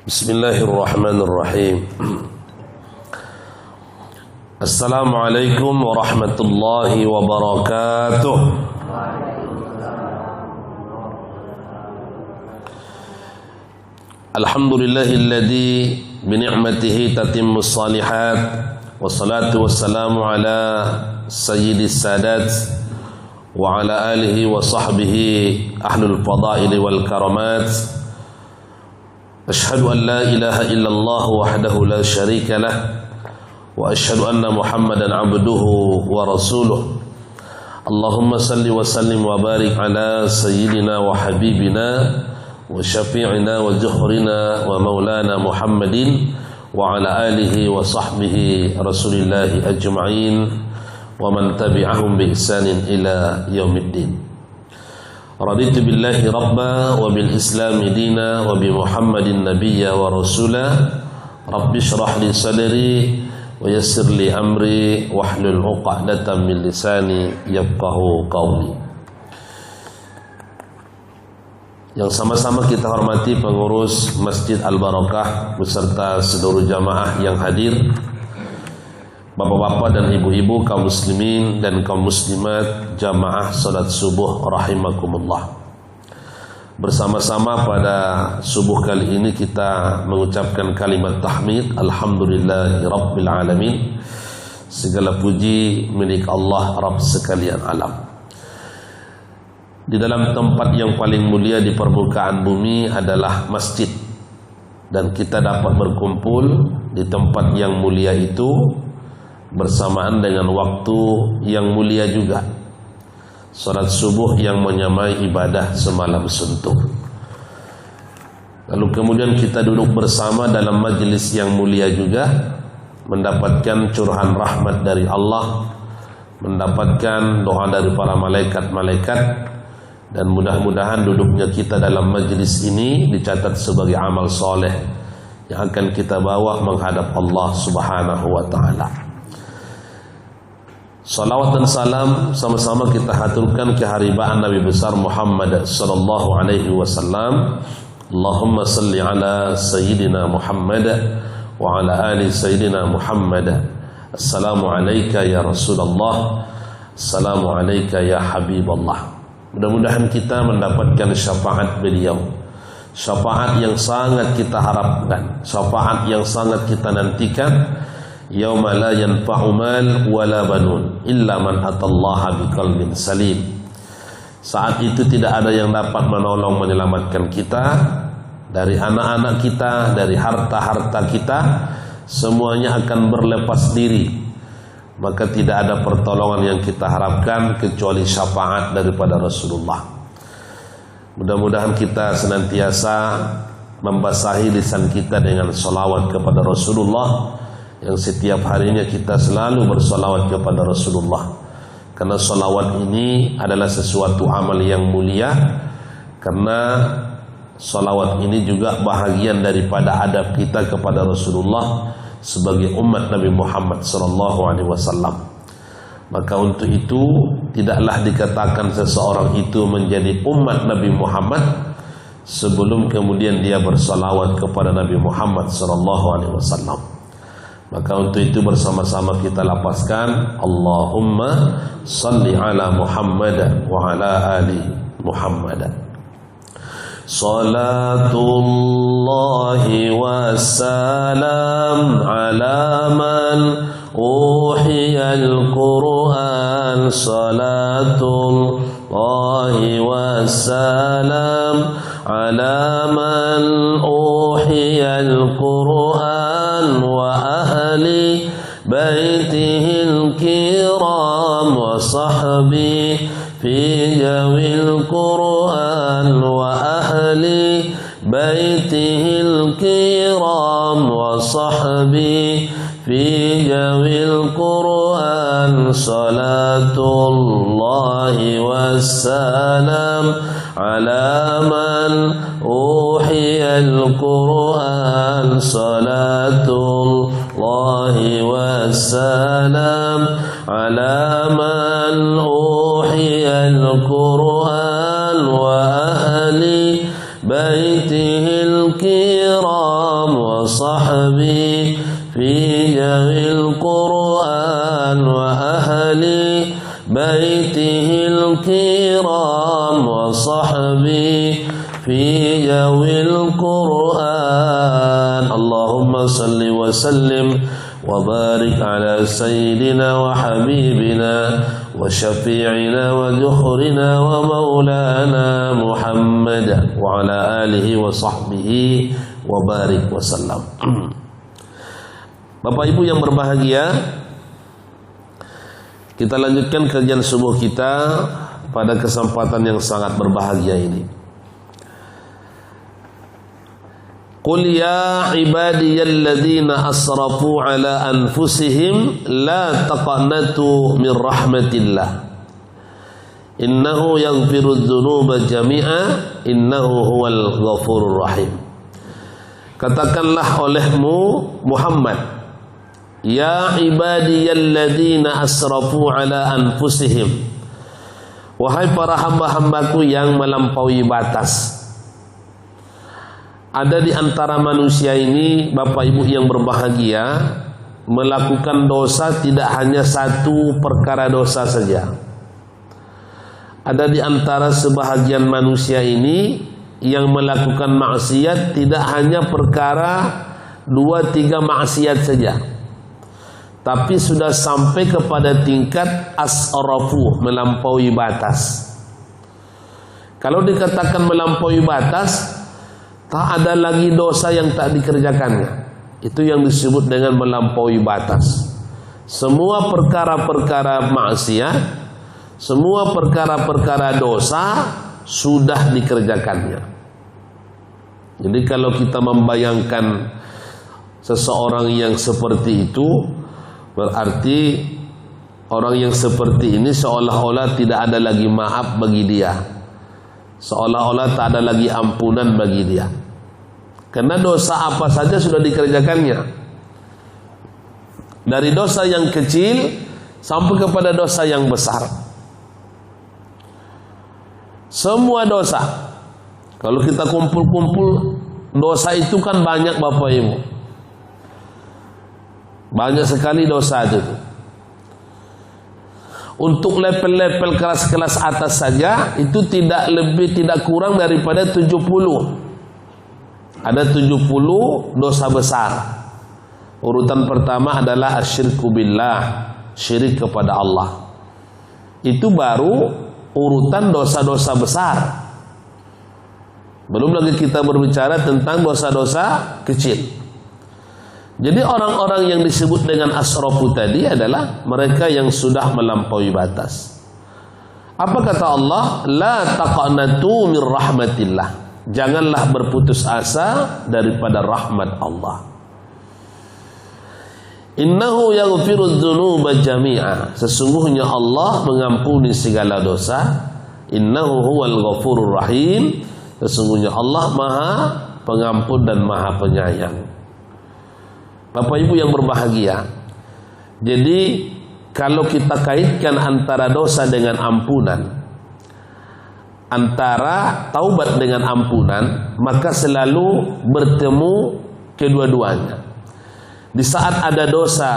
Bismillahirrahmanirrahim. Assalamualaikum warahmatullahi wabarakatuh. Alhamdulillahilladzi bini'matihi tatimmus salihat. Wassalatu wassalamu ala sayyidis sadat wa ala alihi wa sahbihi ahlul fadaili wal karamat. Ashhadu an la ilaha illallah wahdahu la syarika lah wa ashhadu anna Muhammadan abduhu wa rasuluh. Allahumma salli wa sallim wa barik ala sayyidina wa habibina wa syafi'ina wa zuhrina wa maulana Muhammadin wa ala alihi wa sahbihi rasulillahi ajma'in wa man tabi'ahum bi ihsanin ila yaumiddin. Raditu billahi rabba wa bil islami dina wa bi Muhammadin nabiyya wa rasula. Rabbi shrah li sadri wa yassir li amri wahlul 'uqdatam min lisani yafqahu qawli. Yang sama-sama kita hormati pengurus Masjid Al-Barakah beserta seluruh jamaah yang hadir, bapak-bapak dan ibu-ibu, kaum muslimin dan kaum muslimat, jamaah salat subuh rahimakumullah. Bersama-sama pada subuh kali ini kita mengucapkan kalimat tahmid, alhamdulillahi rabbil alamin. Segala puji milik Allah, Rabb sekalian alam. Di dalam tempat yang paling mulia di permukaan bumi adalah masjid, dan kita dapat berkumpul di tempat yang mulia itu bersamaan dengan waktu yang mulia juga, salat subuh yang menyamai ibadah semalam suntuk. Lalu kemudian kita duduk bersama dalam majlis yang mulia juga, mendapatkan curahan rahmat dari Allah, mendapatkan doa dari para malaikat-malaikat, dan mudah-mudahan duduknya kita dalam majlis ini dicatat sebagai amal soleh yang akan kita bawa menghadap Allah Subhanahu wa ta'ala. Salawat dan salam sama-sama kita haturkan keharibaan Nabi besar Muhammad sallallahu alaihi wasallam. Allahumma salli ala sayyidina Muhammad wa ala ali sayyidina Muhammad. Assalamu alayka ya Rasulullah, assalamu alayka ya Habiballah. Mudah-mudahan kita mendapatkan syafaat beliau, syafaat yang sangat kita harapkan, syafaat yang sangat kita nantikan. Yauma la yanfa'u mal wala banun illa man atallaha biqalbin salim. Saat itu tidak ada yang dapat menolong menyelamatkan kita dari anak-anak kita, dari harta-harta kita, semuanya akan berlepas diri. Maka tidak ada pertolongan yang kita harapkan kecuali syafaat daripada Rasulullah. Mudah-mudahan kita senantiasa membasahi lisan kita dengan salawat kepada Rasulullah, yang setiap harinya kita selalu bersalawat kepada Rasulullah. Karena salawat ini adalah sesuatu amal yang mulia, karena salawat ini juga bahagian daripada adab kita kepada Rasulullah sebagai umat Nabi Muhammad SAW. Maka untuk itu tidaklah dikatakan seseorang itu menjadi umat Nabi Muhammad sebelum kemudian dia bersalawat kepada Nabi Muhammad SAW. Maka untuk itu bersama-sama kita lapaskan Allahumma salli ala Muhammad wa ala ali Muhammad. Salatullahi wassalam ala man uhiyal Qur'an. Salatullahi wassalam ala man uhiyal Qur'an wa ahli baitihil kiram wa sahbi fi jawil Qur'an wa ahli baitihil kiram wa sahbi fi jawil Qur'an. Salatullahi wassalam ala man uhiyal Qur'an. Salatullahi wassalam ala man uhiyal Qur'an wa ahli baitihil kiram وصحبه في جميع القرآن وأهل بيته الكرام وصحبه في جميع القرآن اللهم صل وسلم وبارك على سيدنا وحبيبنا وشفيعنا وذخرنا ومولانا محمد وعلى آله وصحبه وبارك وسلم. Bapak Ibu yang berbahagia, kita lanjutkan kajian subuh kita pada kesempatan yang sangat berbahagia ini. Qul ya ibadiyalladzina asrafu ala anfusihim la taqnatu min rahmatillah innahu yaghfirudz dzunuba jami'a innahu huwal ghafurur rahim. Katakanlah olehmu Muhammad, ya ibadiyalladzina asrafu ala anfusihim, wahai para hamba-hambaku yang melampaui batas. Ada di antara manusia ini, Bapak Ibu yang berbahagia, melakukan dosa tidak hanya satu perkara dosa saja. Ada di antara sebahagian manusia ini yang melakukan maksiat tidak hanya perkara 2-3 maksiat saja, tapi sudah sampai kepada tingkat asrafu, melampaui batas. Kalau dikatakan melampaui batas, tak ada lagi dosa yang tak dikerjakannya. Itu yang disebut dengan melampaui batas. Semua perkara-perkara maksiat, semua perkara-perkara dosa sudah dikerjakannya. Jadi kalau kita membayangkan seseorang yang seperti itu, berarti orang yang seperti ini seolah-olah tidak ada lagi maaf bagi dia, seolah-olah tak ada lagi ampunan bagi dia. Karena dosa apa saja sudah dikerjakannya, dari dosa yang kecil sampai kepada dosa yang besar. Semua dosa, kalau kita kumpul-kumpul, dosa itu kan banyak Bapak Ibu, banyak sekali dosa itu. Untuk level-level kelas-kelas atas saja itu tidak lebih tidak kurang daripada 70. Ada 70 dosa besar. Urutan pertama adalah asyirku billah, syirik kepada Allah. Itu baru urutan dosa-dosa besar. Belum lagi kita berbicara tentang dosa-dosa kecil. Jadi orang-orang yang disebut dengan asrafu tadi adalah mereka yang sudah melampaui batas. Apa kata Allah? La taqnatu min rahmatillah. Janganlah berputus asa daripada rahmat Allah. Innahu yaghfirudz dzunuba jami'a. Sesungguhnya Allah mengampuni segala dosa. Innahu huwal ghafurur rahim. Sesungguhnya Allah Maha Pengampun dan Maha Penyayang. Bapak Ibu yang berbahagia, jadi kalau kita kaitkan antara dosa dengan ampunan, antara taubat dengan ampunan, maka selalu bertemu kedua-duanya. Di saat ada dosa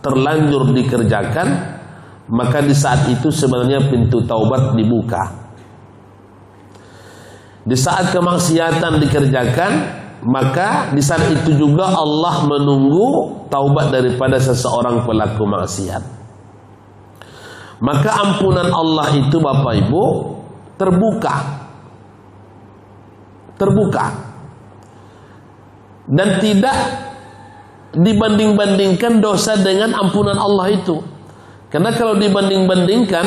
terlanjur dikerjakan, maka di saat itu sebenarnya pintu taubat dibuka. Di saat kemaksiatan dikerjakan, maka di saat itu juga Allah menunggu taubat daripada seseorang pelaku maksiat. Maka ampunan Allah itu Bapak Ibu terbuka dan tidak dibanding-bandingkan dosa dengan ampunan Allah itu. Karena kalau dibanding-bandingkan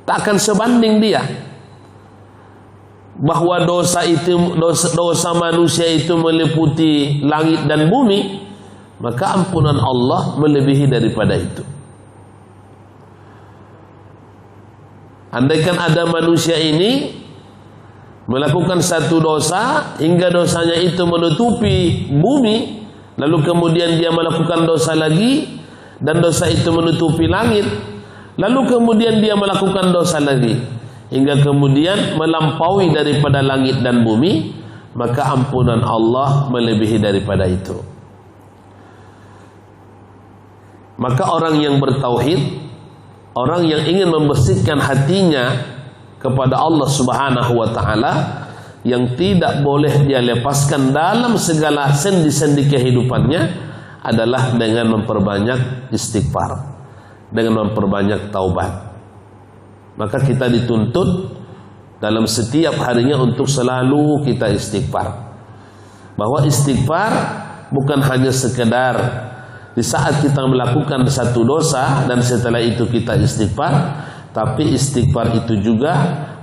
tak akan sebanding dia. Bahwa dosa manusia itu meliputi langit dan bumi, maka ampunan Allah melebihi daripada itu. Andaikan ada manusia ini melakukan satu dosa hingga dosanya itu menutupi bumi, lalu kemudian dia melakukan dosa lagi dan dosa itu menutupi langit, lalu kemudian dia melakukan dosa lagi hingga kemudian melampaui daripada langit dan bumi, maka ampunan Allah melebihi daripada itu. Maka orang yang bertauhid, orang yang ingin membersihkan hatinya kepada Allah Subhanahu wa taala, yang tidak boleh dia lepaskan dalam segala sendi-sendi kehidupannya adalah dengan memperbanyak istighfar, dengan memperbanyak taubat. Maka kita dituntut dalam setiap harinya untuk selalu kita istighfar. Bahwa istighfar bukan hanya sekedar di saat kita melakukan satu dosa dan setelah itu kita istighfar, tapi istighfar itu juga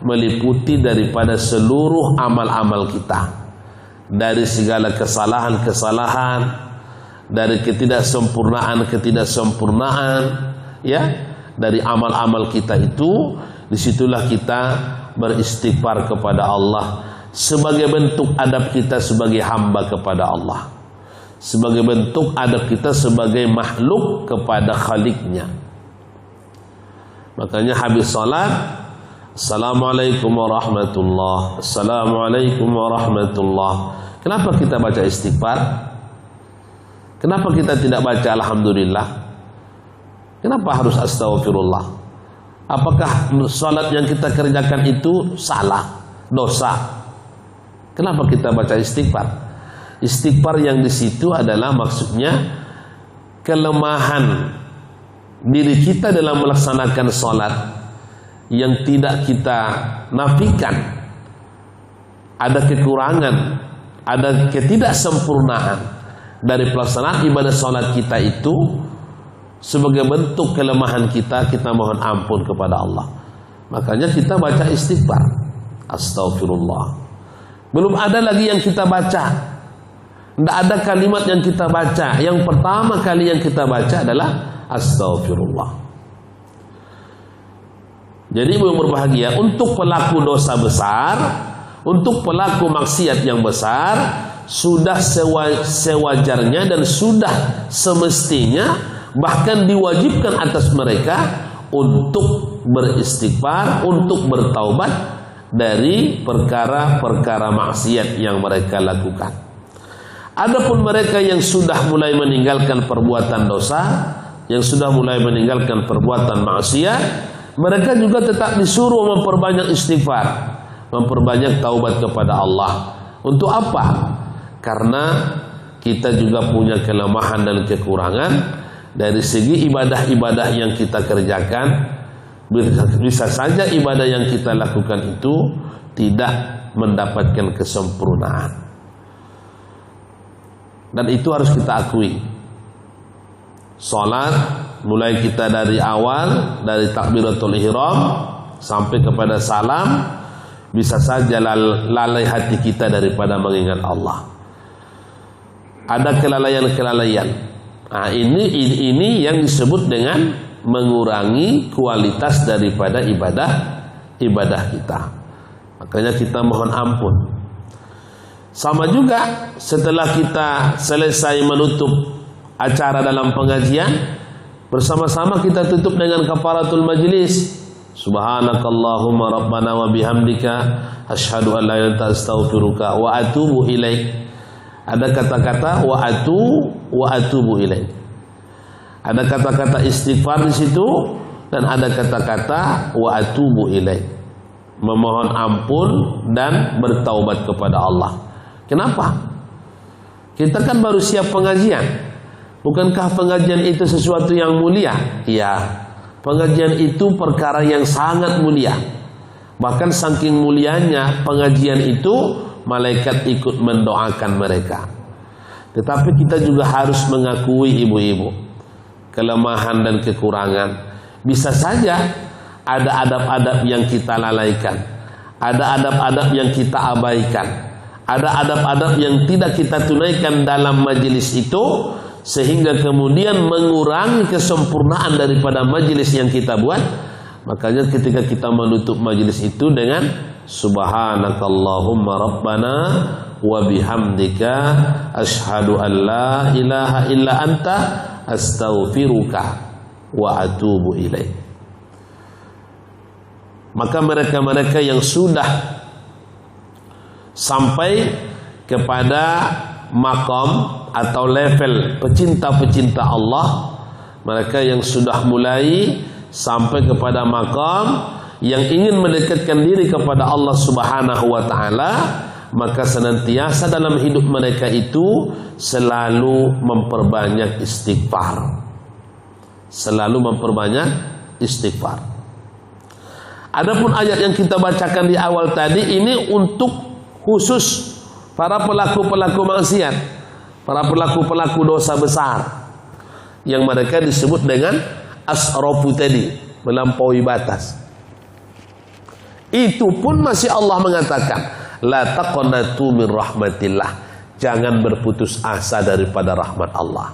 meliputi daripada seluruh amal-amal kita, dari segala kesalahan-kesalahan, dari ketidaksempurnaan, ya, dari amal-amal kita itu. Disitulah kita beristighfar kepada Allah sebagai bentuk adab kita sebagai hamba kepada Allah, sebagai bentuk adab kita sebagai makhluk kepada Khaliknya. Makanya habis salat, Assalamualaikum warahmatullah, Assalamualaikum warahmatullah. Kenapa kita baca istighfar? Kenapa kita tidak baca Alhamdulillah? Kenapa harus Astaghfirullah? Apakah salat yang kita kerjakan itu salah, dosa? Kenapa kita baca istighfar? Istighfar yang di situ adalah maksudnya kelemahan diri kita dalam melaksanakan salat yang tidak kita nafikan. Ada kekurangan, ada ketidaksempurnaan dari pelaksanaan ibadah salat kita itu. Sebagai bentuk kelemahan kita, kita mohon ampun kepada Allah. Makanya kita baca istighfar, Astaghfirullah. Belum ada lagi yang kita baca, tidak ada kalimat yang kita baca. Yang pertama kali yang kita baca adalah Astaghfirullah. Jadi yang berbahagia untuk pelaku dosa besar, untuk pelaku maksiat yang besar, sudah sewajarnya dan sudah semestinya, bahkan diwajibkan atas mereka untuk beristighfar, untuk bertaubat dari perkara-perkara maksiat yang mereka lakukan. Adapun mereka yang sudah mulai meninggalkan perbuatan dosa, yang sudah mulai meninggalkan perbuatan maksiat, mereka juga tetap disuruh memperbanyak istighfar, memperbanyak taubat kepada Allah. Untuk apa? Karena kita juga punya kelemahan dan kekurangan dari segi ibadah-ibadah yang kita kerjakan. Bisa saja ibadah yang kita lakukan itu tidak mendapatkan kesempurnaan, dan itu harus kita akui. Salat mulai kita dari awal, dari takbiratul ihram sampai kepada salam, bisa saja lalai hati kita daripada mengingat Allah. Ada kelalaian-kelalaian. Nah, ini yang disebut dengan mengurangi kualitas daripada ibadah kita. Makanya kita mohon ampun. Sama juga setelah kita selesai menutup acara dalam pengajian, bersama-sama kita tutup dengan kafaratul majlis. Subhanakallahumma rabbana wa bihamdika asyhadu an la ilaha illa anta astaghfiruka wa atubu ilaik. Ada kata-kata wa atubu ilaik. Ada kata-kata istighfar di situ dan ada kata-kata wa atubu ilaik. Memohon ampun dan bertaubat kepada Allah. Kenapa? Kita kan baru siap pengajian. Bukankah pengajian itu sesuatu yang mulia? Iya. Pengajian itu perkara yang sangat mulia. Bahkan saking mulianya pengajian itu, malaikat ikut mendoakan mereka. Tetapi kita juga harus mengakui ibu-ibu kelemahan dan kekurangan. Bisa saja ada adab-adab yang kita lalaikan, ada adab-adab yang kita abaikan, ada adab-adab yang tidak kita tunaikan dalam majelis itu, sehingga kemudian mengurangi kesempurnaan daripada majelis yang kita buat. Makanya ketika kita menutup majelis itu dengan Subhanakallahumma rabbana wa bihamdika asyhadu an la ilaha illa anta astaghfiruka wa atubu ilaik. Maka mereka-mereka yang sudah sampai kepada makom atau level pecinta-pecinta Allah, mereka yang sudah mulai sampai kepada makom yang ingin mendekatkan diri kepada Allah Subhanahu wa taala, maka senantiasa dalam hidup mereka itu selalu memperbanyak istighfar. Selalu memperbanyak istighfar. Adapun ayat yang kita bacakan di awal tadi ini untuk khusus para pelaku-pelaku maksiat, para pelaku-pelaku dosa besar yang mereka disebut dengan asrafu tadi, melampaui batas. Itu pun masih Allah mengatakan, la taqnatu min rahmatillah, jangan berputus asa daripada rahmat Allah.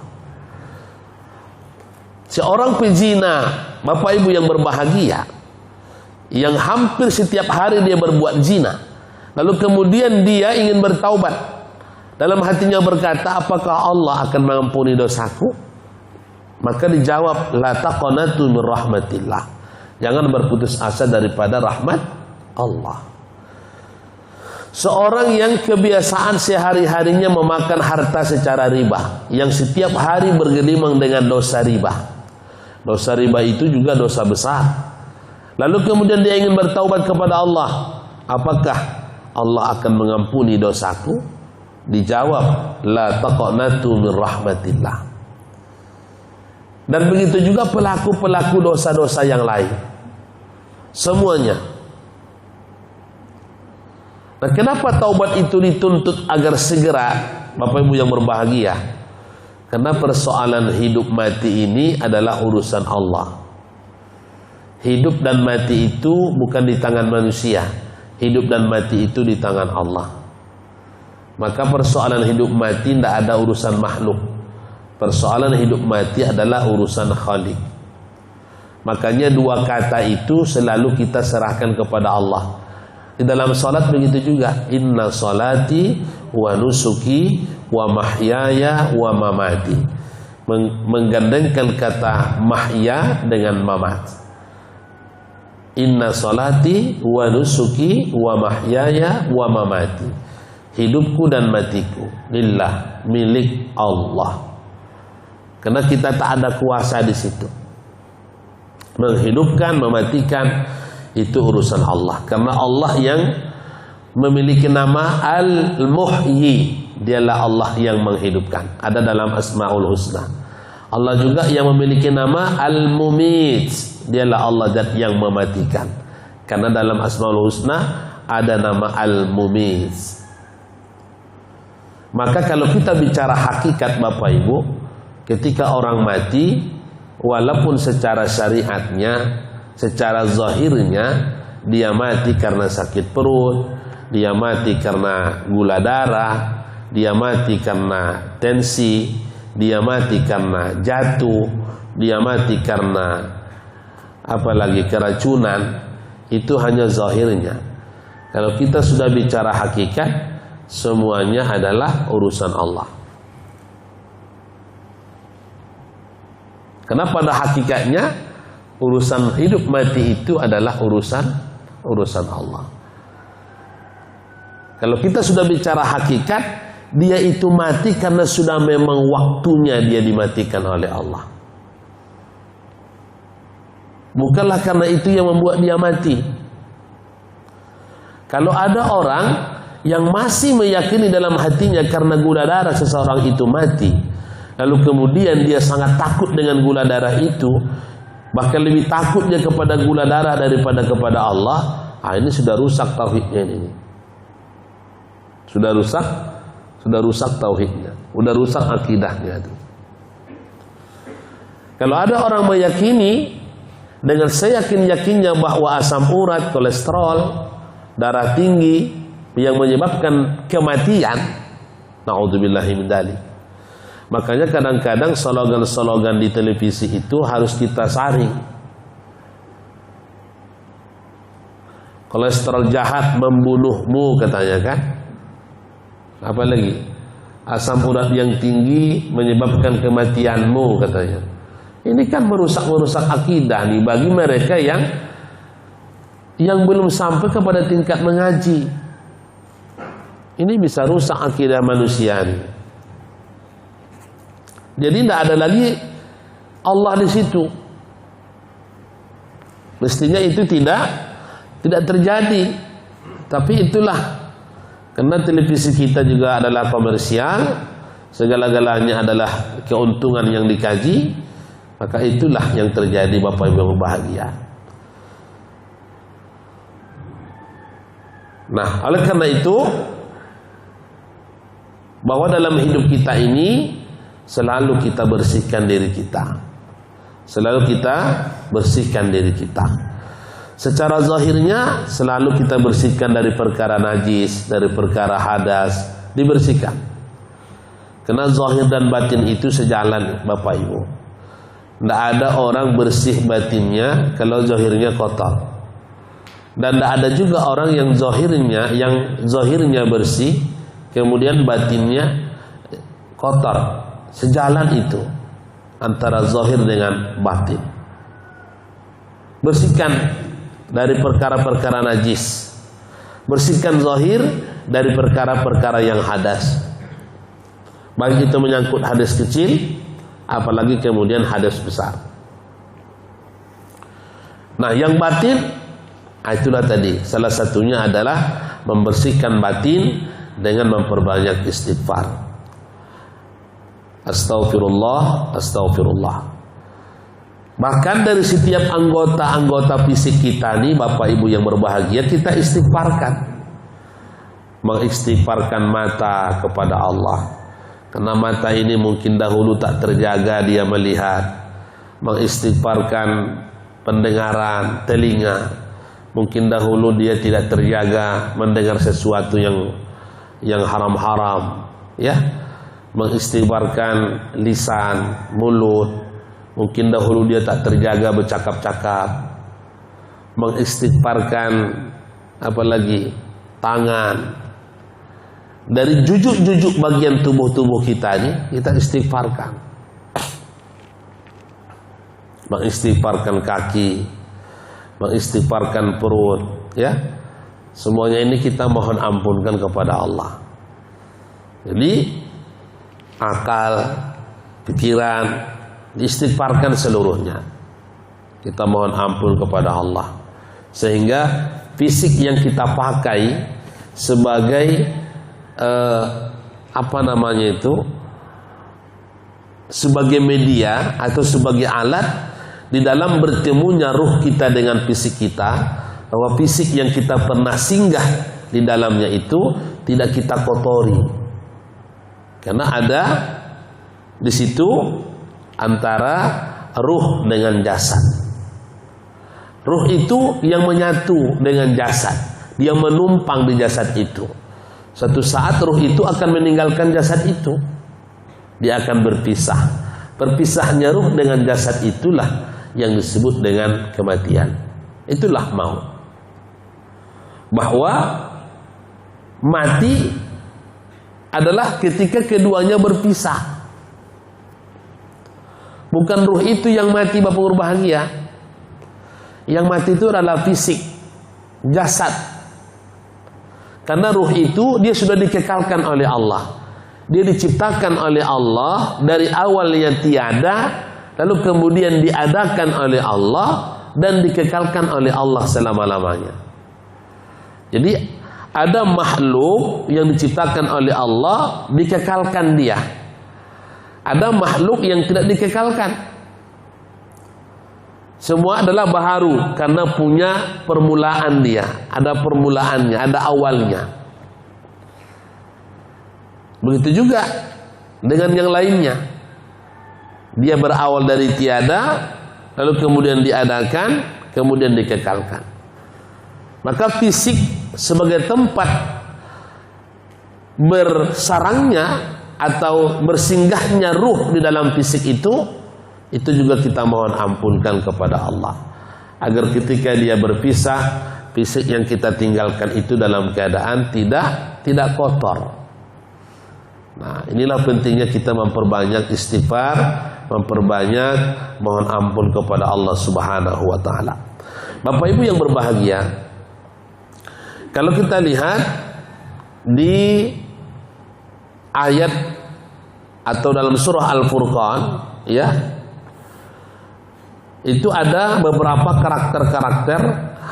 Seorang pezina, Bapak Ibu yang berbahagia, yang hampir setiap hari dia berbuat zina, lalu kemudian dia ingin bertaubat, dalam hatinya berkata, apakah Allah akan mengampuni dosaku? Maka dijawab, la taqnatu min rahmatillah, jangan berputus asa daripada rahmat Allah. Seorang yang kebiasaan sehari-harinya memakan harta secara riba, yang setiap hari bergelimang dengan dosa riba. Dosa riba itu juga dosa besar. Lalu kemudian dia ingin bertaubat kepada Allah, apakah Allah akan mengampuni dosaku? Dijawab, la taqnatu min rahmatillah. Dan begitu juga pelaku-pelaku dosa-dosa yang lain, semuanya. Nah, kenapa taubat itu dituntut agar segera, Bapak Ibu yang berbahagia? Karena persoalan hidup mati ini adalah urusan Allah. Hidup dan mati itu bukan di tangan manusia. Hidup dan mati itu di tangan Allah. Maka persoalan hidup mati tidak ada urusan makhluk. Persoalan hidup mati adalah urusan Khalik. Makanya dua kata itu selalu kita serahkan kepada Allah. Di dalam salat begitu juga, inna salati wa nusuki wa mahyaya wa mamati, menggandengkan kata mahya dengan mamat. Inna salati wa nusuki wa mahyaya wa mamati, hidupku dan matiku lillah, milik Allah. Karena kita tak ada kuasa di situ. Menghidupkan, mematikan itu urusan Allah. Karena Allah yang memiliki nama Al-Muhyi, dialah Allah yang menghidupkan. Ada dalam Asmaul Husna. Allah juga yang memiliki nama Al-Mumit, dialah Allah zat yang mematikan. Karena dalam Asmaul Husna ada nama Al-Mumit. Maka kalau kita bicara hakikat Bapak Ibu, ketika orang mati, walaupun secara syariatnya, secara zahirnya dia mati karena sakit perut, dia mati karena gula darah, dia mati karena tensi, dia mati karena jatuh, dia mati karena apalagi keracunan, itu hanya zahirnya. Kalau kita sudah bicara hakikat, semuanya adalah urusan Allah. Karena pada hakikatnya urusan hidup mati itu adalah urusan Allah. Kalau kita sudah bicara hakikat, dia itu mati karena sudah memang waktunya dia dimatikan oleh Allah. Bukanlah karena itu yang membuat dia mati. Kalau ada orang yang masih meyakini dalam hatinya karena gula darah seseorang itu mati, lalu kemudian dia sangat takut dengan gula darah itu, bahkan lebih takutnya kepada gula darah daripada kepada Allah, ini sudah rusak tauhidnya ini. Sudah rusak tauhidnya, sudah rusak akidahnya itu. Kalau ada orang meyakini dengan seyakin-yakinnya bahwa asam urat, kolesterol, darah tinggi yang menyebabkan kematian, naudzubillahi min dzalik. Makanya kadang-kadang slogan-slogan di televisi itu harus kita saring. Kolesterol jahat membunuhmu katanya kan. Apalagi asam urat yang tinggi menyebabkan kematianmu katanya. Ini kan merusak akidah nih bagi mereka yang belum sampai kepada tingkat mengaji. Ini bisa rusak akidah manusia ini. Jadi tidak ada lagi Allah di situ. Mestinya itu tidak terjadi. Tapi itulah, karena televisi kita juga adalah komersial, segala-galanya adalah keuntungan yang dikaji, maka itulah yang terjadi Bapak Ibu yang berbahagia. Nah, oleh karena itu, bahwa dalam hidup kita ini selalu kita bersihkan diri kita. Selalu kita bersihkan diri kita. Secara zahirnya selalu kita bersihkan dari perkara najis, dari perkara hadas, dibersihkan. Karena zahir dan batin itu sejalan, Bapak Ibu. Tidak ada orang bersih batinnya kalau zahirnya kotor. Dan tidak ada juga orang yang zahirnya bersih, kemudian batinnya kotor. Sejalan itu antara zahir dengan batin. Bersihkan dari perkara-perkara najis, bersihkan zahir dari perkara-perkara yang hadas, baik itu menyangkut hadas kecil, apalagi kemudian hadas besar. Nah, yang batin, itulah tadi, salah satunya adalah membersihkan batin dengan memperbanyak istighfar. Astaghfirullah, astaghfirullah. Bahkan dari setiap anggota-anggota fisik kita nih, Bapak Ibu yang berbahagia, kita istighfarkan. Mengistighfarkan mata kepada Allah. Karena mata ini mungkin dahulu tak terjaga dia melihat. Mengistighfarkan pendengaran, telinga. Mungkin dahulu dia tidak terjaga mendengar sesuatu yang haram-haram, ya. Mengistighfarkan lisan, mulut. Mungkin dahulu dia tak terjaga bercakap-cakap. Mengistighfarkan apalagi tangan. Dari jujuk-jujuk bagian tubuh-tubuh kita ini, kita istighfarkan. Mengistighfarkan kaki, mengistighfarkan perut, ya. Semuanya ini kita mohon ampunkan kepada Allah. Jadi akal, pikiran diistighfarkan seluruhnya. Kita mohon ampun kepada Allah. Sehingga fisik yang kita pakai sebagai sebagai media atau sebagai alat di dalam bertemunya ruh kita dengan fisik kita, bahwa fisik yang kita pernah singgah di dalamnya itu tidak kita kotori. Karena ada di situ antara ruh dengan jasad. Ruh itu yang menyatu dengan jasad, dia menumpang di jasad itu. Suatu saat ruh itu akan meninggalkan jasad itu, dia akan berpisah. Berpisahnya ruh dengan jasad itulah yang disebut dengan kematian. Itulah maut. Bahwa mati adalah ketika keduanya berpisah. Bukan ruh itu yang mati, Bapak berbahagia. Yang mati itu adalah fisik, jasad. Karena ruh itu dia sudah dikekalkan oleh Allah. Dia diciptakan oleh Allah dari awal yang tiada, lalu kemudian diadakan oleh Allah dan dikekalkan oleh Allah selama-lamanya. Jadi ada makhluk yang diciptakan oleh Allah, dikekalkan dia. Ada makhluk yang tidak dikekalkan. Semua adalah baharu karena punya permulaan dia. Ada permulaannya, ada awalnya. Begitu juga dengan yang lainnya. Dia berawal dari tiada, lalu kemudian diadakan, kemudian dikekalkan. Maka fisik sebagai tempat bersarangnya atau bersinggahnya ruh di dalam fisik itu juga kita mohon ampunkan kepada Allah. Agar ketika dia berpisah, fisik yang kita tinggalkan itu dalam keadaan tidak kotor. Nah, inilah pentingnya kita memperbanyak istighfar, memperbanyak mohon ampun kepada Allah Subhanahu wa taala. Bapak Ibu yang berbahagia, kalau kita lihat di ayat atau dalam surah Al-Furqan, ya, itu ada beberapa karakter-karakter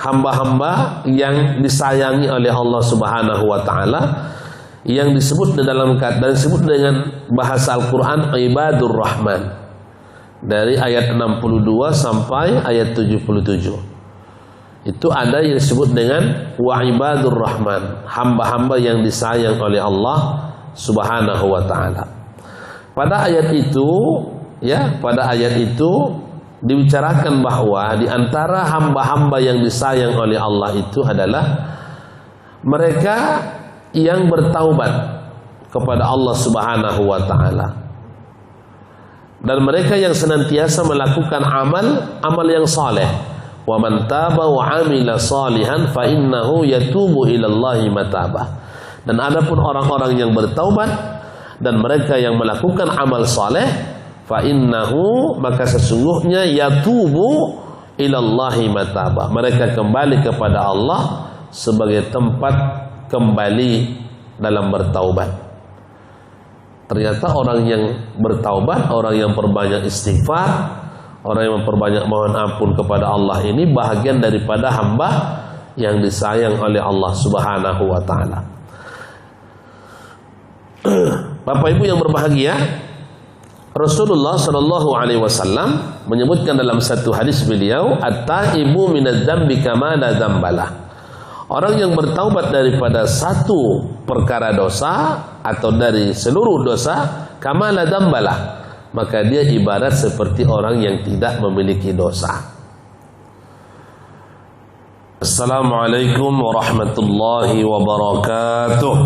hamba-hamba yang disayangi oleh Allah Subhanahu wa taala yang disebut dengan bahasa Al-Qur'an ibadur rahman, dari ayat 62 sampai ayat 77. Itu ada yang disebut dengan wa ibadur rahman, hamba-hamba yang disayang oleh Allah Subhanahu wa taala. Pada ayat itu, ya, pada ayat itu dibicarakan bahwa di antara hamba-hamba yang disayang oleh Allah itu adalah mereka yang bertaubat kepada Allah Subhanahu wa taala, dan mereka yang senantiasa melakukan amal yang saleh. Wa man taba wa amila salihan fa innahu yatubu ilallahi matabah. Dan adapun orang-orang yang bertaubat dan mereka yang melakukan amal saleh, fa innahu, maka sesungguhnya yatubu ilallahi matabah, mereka kembali kepada Allah sebagai tempat kembali dalam bertaubat. Ternyata orang yang bertaubat, orang yang perbanyak istighfar, orang yang memperbanyak mohon ampun kepada Allah, ini bahagian daripada hamba yang disayang oleh Allah Subhanahu wa taala. Bapak Ibu yang berbahagia, Rasulullah Shallallahu alaihi wasallam menyebutkan dalam satu hadis beliau, at-taibu minadz-dzambi kama la dzambalah. Orang yang bertaubat daripada satu perkara dosa atau dari seluruh dosa, kama la dzambalah, maka dia ibarat seperti orang yang tidak memiliki dosa. Assalamualaikum warahmatullahi wabarakatuh.